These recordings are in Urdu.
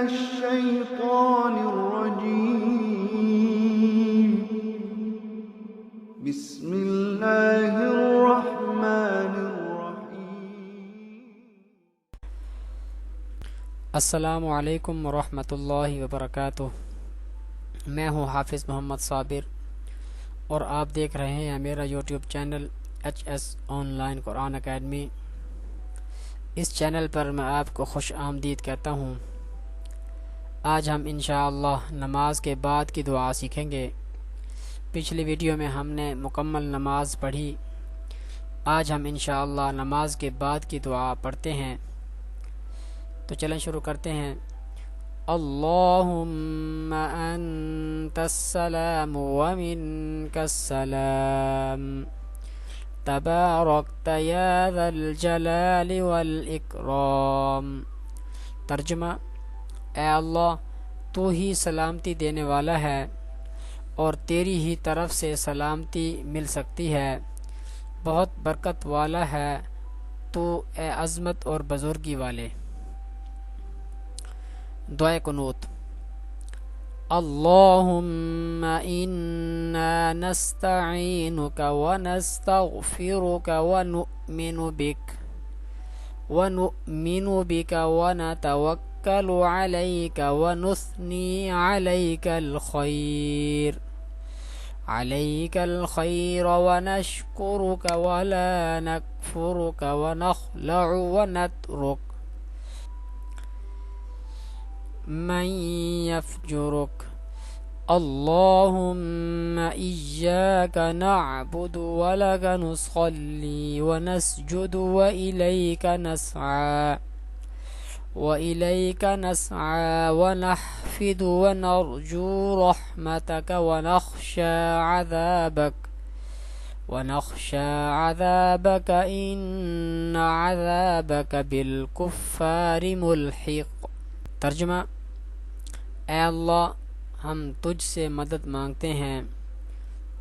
الشيطان الرجيم. بسم الله الرحمن الرحيم. السلام علیکم ورحمۃ اللہ وبرکاتہ. میں ہوں حافظ محمد صابر اور آپ دیکھ رہے ہیں میرا YouTube channel HS online Quran academy. اس چینل پر میں آپ کو خوش آمدید کہتا ہوں. آج ہم انشاءاللہ نماز کے بعد کی دعا سیکھیں گے. پچھلی ویڈیو میں ہم نے مکمل نماز پڑھی. آج ہم انشاءاللہ نماز کے بعد کی دعا پڑھتے ہیں. تو چلیں شروع کرتے ہیں. اللہم انت السلام ومنک السلام تبارکت یا ذا الجلال والاکرام. ترجمہ: اے اللہ، تو ہی سلامتی دینے والا ہے اور تیری ہی طرف سے سلامتی مل سکتی ہے. بہت برکت والا ہے تو اے عظمت اور بزرگی والے. دعائے قنوت. اللہم انا نستعینک ونستغفرک ونؤمن بک ونتوکل علیک ونثنی علیک الخیر ونشکرک ولا نکفرک ونخلع ونترک من یفجرک. اللہم ایاک نعبد ولک نصلی ونسجد وإلیک نسعى ونحفد ونرجو رحمتک ونخشى عذابك إن عذابك بالكفار ملحق. ترجمہ: اے اللہ، ہم تجھ سے مدد مانگتے ہیں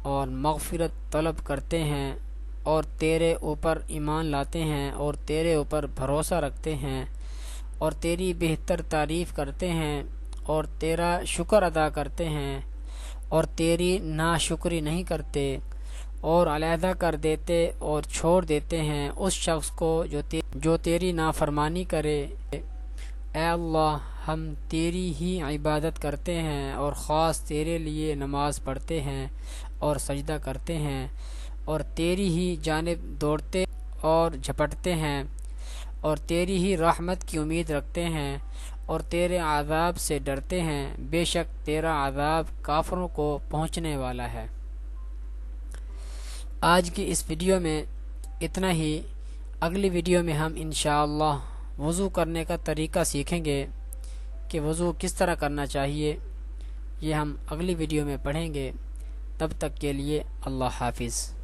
اور مغفرت طلب کرتے ہیں اور تیرے اوپر ایمان لاتے ہیں اور تیرے اوپر بھروسہ رکھتے ہیں اور تیری بہتر تعریف کرتے ہیں اور تیرا شکر ادا کرتے ہیں اور تیری ناشکری نہیں کرتے اور علیحدہ کر دیتے اور چھوڑ دیتے ہیں اس شخص کو جو تیری نافرمانی کرے. اے اللہ، ہم تیری ہی عبادت کرتے ہیں اور خاص تیرے لیے نماز پڑھتے ہیں اور سجدہ کرتے ہیں اور تیری ہی جانب دوڑتے اور جھپٹتے ہیں اور تیری ہی رحمت کی امید رکھتے ہیں اور تیرے عذاب سے ڈرتے ہیں. بے شک تیرا عذاب کافروں کو پہنچنے والا ہے. آج کی اس ویڈیو میں اتنا ہی. اگلی ویڈیو میں ہم انشاءاللہ وضو کرنے کا طریقہ سیکھیں گے کہ وضو کس طرح کرنا چاہیے. یہ ہم اگلی ویڈیو میں پڑھیں گے. تب تک کے لیے اللہ حافظ.